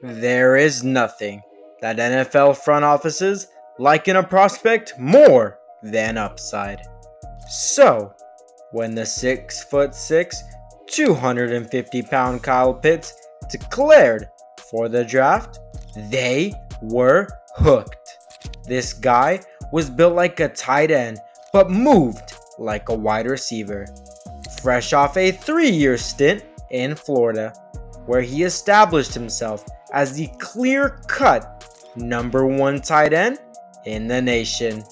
There is nothing that NFL front offices like in a prospect more than upside. So, when the 6'6", 250-pound Kyle Pitts declared for the draft, they were hooked. This guy was built like a tight end, but moved like a wide receiver. Fresh off a 3-year stint in Florida, where he established himself as the clear-cut number one tight end in the nation.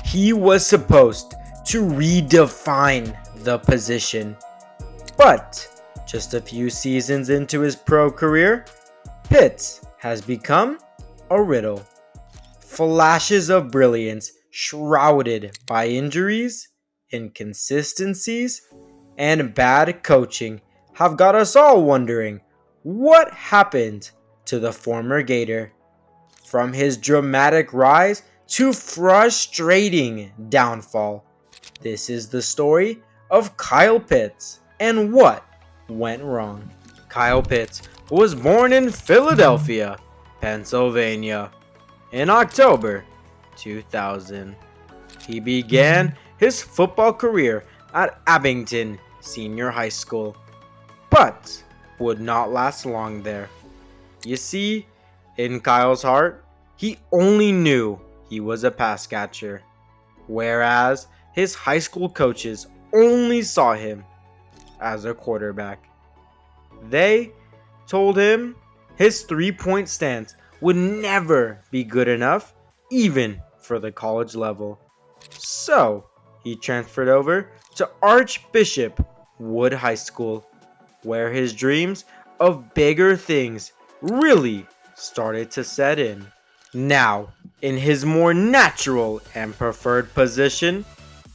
He was supposed to redefine the position. But just a few seasons into his pro career, Pitts has become a riddle. Flashes of brilliance shrouded by injuries, inconsistencies, and bad coaching have got us all wondering what happened to the former Gator. From his dramatic rise to frustrating downfall, this is the story of Kyle Pitts and what went wrong. Kyle Pitts was born in Philadelphia, Pennsylvania, in October 2000. He began his football career at Abington Senior High School, but would not last long there. You see, in Kyle's heart, he only knew he was a pass catcher, whereas his high school coaches only saw him as a quarterback. They told him his three-point stance would never be good enough, even for the college level. So, he transferred over to Archbishop Wood High School, where his dreams of bigger things really started to set in. Now, in his more natural and preferred position,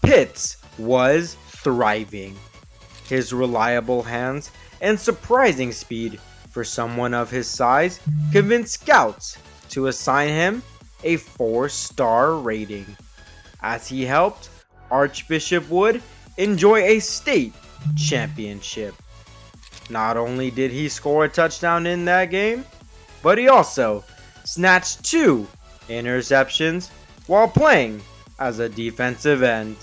Pitts was thriving. His reliable hands and surprising speed for someone of his size convinced scouts to assign him a 4-star rating, as he helped Archbishop Wood enjoy a state championship. Not only did he score a touchdown in that game, but he also snatched 2 interceptions while playing as a defensive end.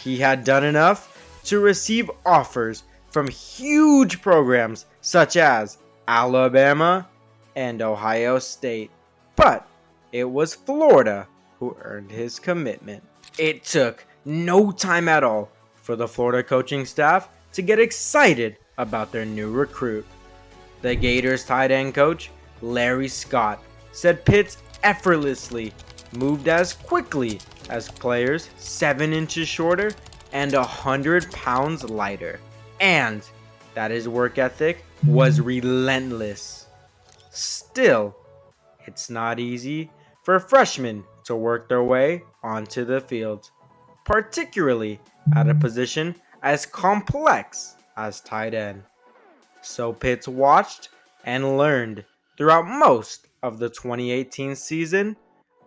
He had done enough to receive offers from huge programs such as Alabama and Ohio State, but it was Florida who earned his commitment. It took no time at all for the Florida coaching staff to get excited about their new recruit. The Gators tight end coach, Larry Scott, said Pitts effortlessly moved as quickly as players 7 inches shorter and 100 pounds lighter, and that his work ethic was relentless. Still, it's not easy for freshmen to work their way onto the field, particularly at a position as complex as tight end. So Pitts watched and learned throughout most of the 2018 season,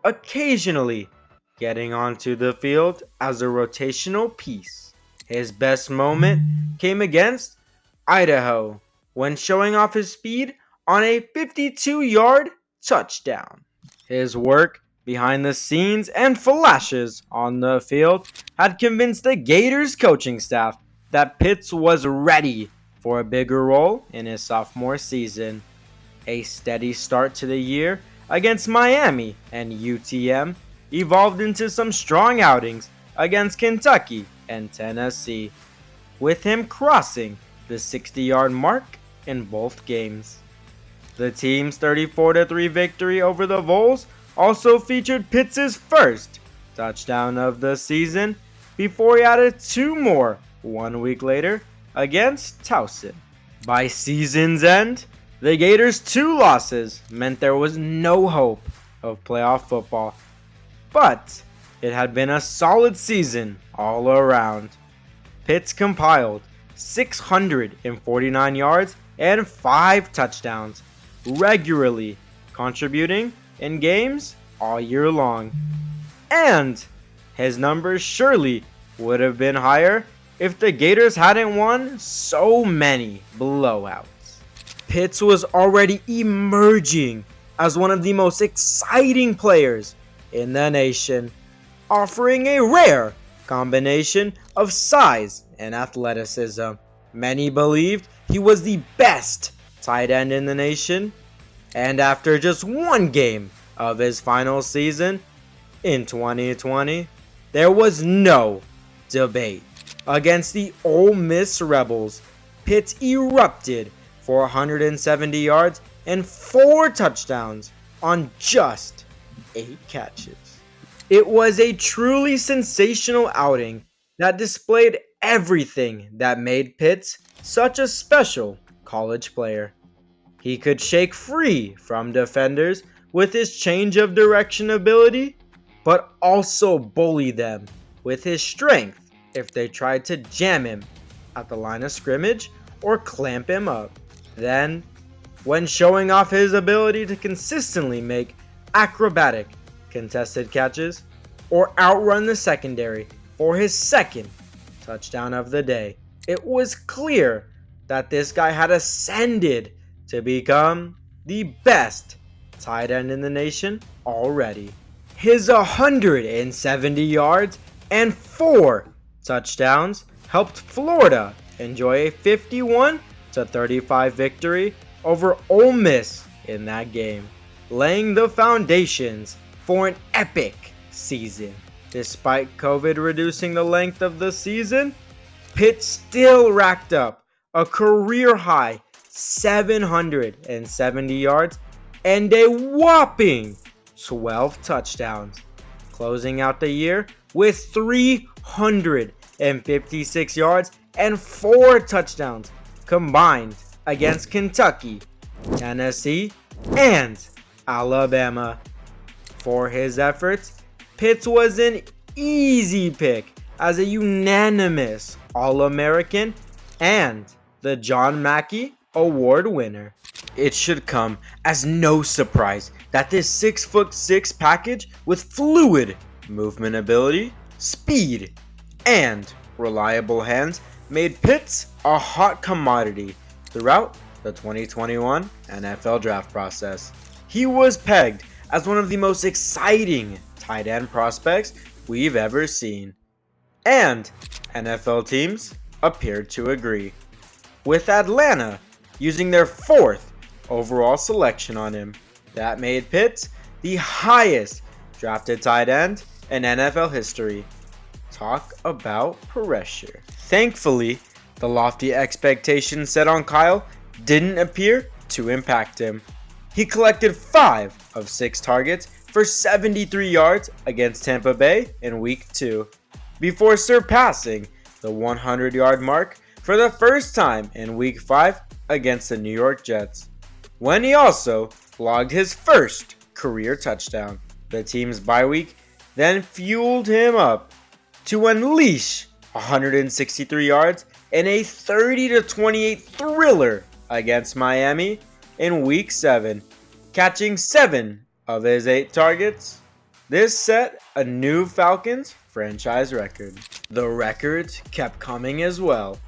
occasionally getting onto the field as a rotational piece. His best moment came against Idaho when showing off his speed on a 52-yard touchdown. His work behind the scenes and flashes on the field had convinced the Gators coaching staff that Pitts was ready for a bigger role in his sophomore season. A steady start to the year against Miami and UTM evolved into some strong outings against Kentucky and Tennessee, with him crossing the 60-yard mark in both games. The team's 34-3 victory over the Vols also featured Pitts' first touchdown of the season before he added 2 more 1 week later against Towson. By season's end, the Gators' 2 losses meant there was no hope of playoff football, but it had been a solid season all around. Pitts compiled 649 yards and 5 touchdowns, regularly contributing in games all year long. And his numbers surely would have been higher if the Gators hadn't won so many blowouts. Pitts was already emerging as one of the most exciting players in the nation, offering a rare combination of size and athleticism. Many believed he was the best tight end in the nation, and after just one game of his final season in 2020, there was no debate. Against the Ole Miss Rebels, Pitts erupted for 170 yards and 4 touchdowns on just 8 catches. It was a truly sensational outing that displayed everything that made Pitts such a special college player. He could shake free from defenders with his change of direction ability, but also bully them with his strength if they tried to jam him at the line of scrimmage or clamp him up. Then, when showing off his ability to consistently make acrobatic contested catches or outrun the secondary for his second touchdown of the day, it was clear that this guy had ascended to become the best tight end in the nation already. His 170 yards and 4 touchdowns helped Florida enjoy a 51-35 victory over Ole Miss in that game, laying the foundations for an epic season. Despite COVID reducing the length of the season, Pitt still racked up a career-high 770 yards and a whopping 12 touchdowns, closing out the year with 356 yards and 4 touchdowns combined against Kentucky, Tennessee, and Alabama. For his efforts, Pitts was an easy pick as a unanimous All-American and the John Mackey Award winner. It should come as no surprise that this 6'6" package with fluid movement ability, speed, and reliable hands made Pitts a hot commodity throughout the 2021 NFL draft process. He was pegged as one of the most exciting tight end prospects we've ever seen, and NFL teams appeared to agree, with Atlanta using their 4th overall selection on him. That made Pitts the highest drafted tight end in NFL history. Talk about pressure. Thankfully, the lofty expectations set on Kyle didn't appear to impact him. He collected 5 of 6 targets for 73 yards against Tampa Bay in Week 2, before surpassing the 100-yard mark for the first time in Week 5 against the New York Jets, when he also logged his first career touchdown. The team's bye week then fueled him up to unleash 163 yards in a 30-28 thriller against Miami in Week 7, catching 7 of his 8 targets. This set a new Falcons franchise record. The records kept coming as well.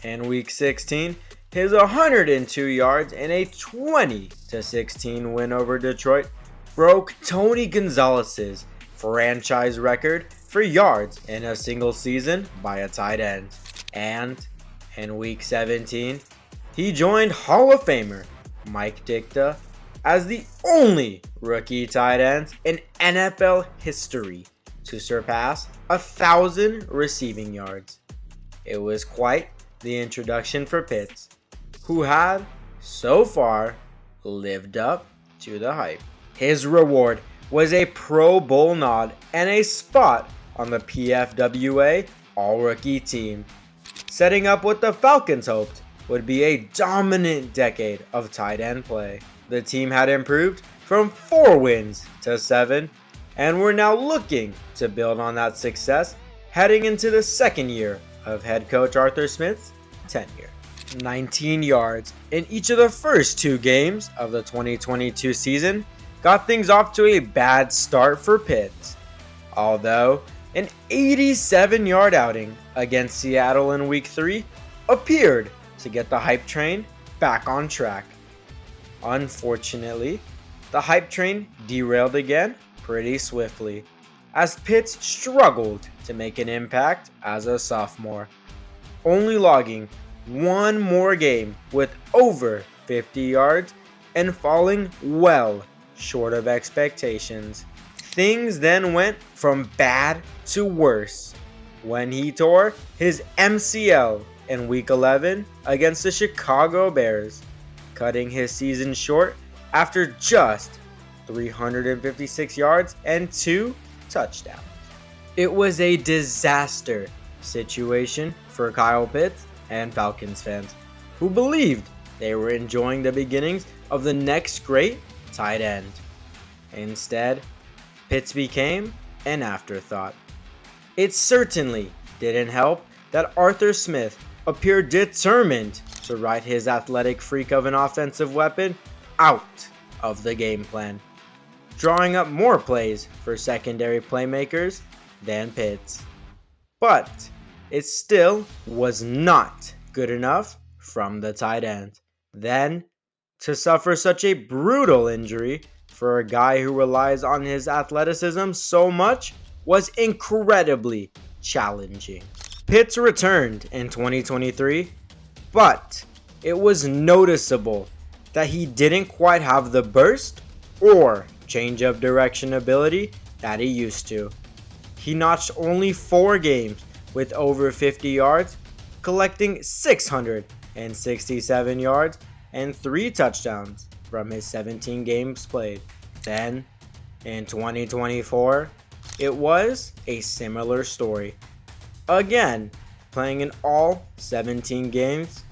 In Week 16, his 102 yards in a 20-16 win over Detroit broke Tony Gonzalez's franchise record for yards in a single season by a tight end. And in Week 17, he joined Hall of Famer Mike Ditka as the only rookie tight end in NFL history to surpass 1,000 receiving yards. It was quite the introduction for Pitts, who had, so far, lived up to the hype. His reward was a Pro Bowl nod and a spot on the PFWA All-Rookie team, setting up what the Falcons hoped would be a dominant decade of tight end play. The team had improved from 4 wins to 7, and were now looking to build on that success heading into the second year of head coach Arthur Smith's tenure. 19 yards in each of the first 2 games of the 2022 season got things off to a bad start for Pitts, although an 87-yard outing against Seattle in Week 3 appeared to get the hype train back on track. Unfortunately, the hype train derailed again pretty swiftly, as Pitts struggled to make an impact as a sophomore, only logging one more game with over 50 yards and falling well short of expectations. Things then went from bad to worse when he tore his MCL in Week 11 against the Chicago Bears, cutting his season short after just 356 yards and 2 touchdowns. It was a disaster situation for Kyle Pitts and Falcons fans, who believed they were enjoying the beginnings of the next great tight end. Instead, Pitts became an afterthought. It certainly didn't help that Arthur Smith appeared determined to write his athletic freak of an offensive weapon out of the game plan, drawing up more plays for secondary playmakers than Pitts. But it still was not good enough from the tight end. Then, to suffer such a brutal injury for a guy who relies on his athleticism so much was incredibly challenging. Pitts returned in 2023, but it was noticeable that he didn't quite have the burst or change of direction ability that he used to. He notched only 4 games with over 50 yards, collecting 667 yards and 3 touchdowns from his 17 games played. Then, in 2024, it was a similar story. Again, playing in all 17 games,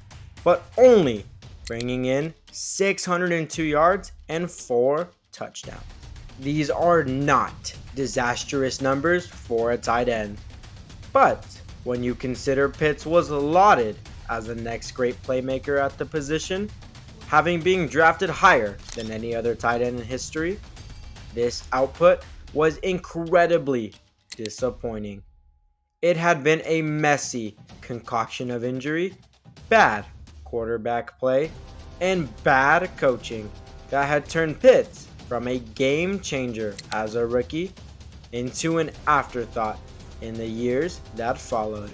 but only bringing in 602 yards and 4 touchdowns. These are not disastrous numbers for a tight end. But when you consider Pitts was lauded as the next great playmaker at the position, having been drafted higher than any other tight end in history, this output was incredibly disappointing. It had been a messy concoction of injury, bad quarterback play, and bad coaching that had turned Pitts from a game changer as a rookie into an afterthought in the years that followed.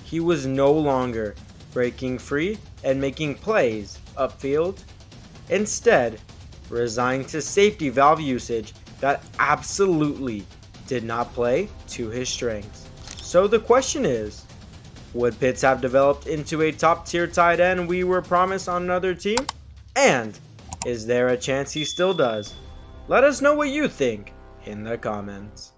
He was no longer breaking free and making plays upfield, instead resigned to safety valve usage that absolutely did not play to his strengths. So the question is, would Pitts have developed into a top tier tight end we were promised on another team? And is there a chance he still does? Let us know what you think in the comments.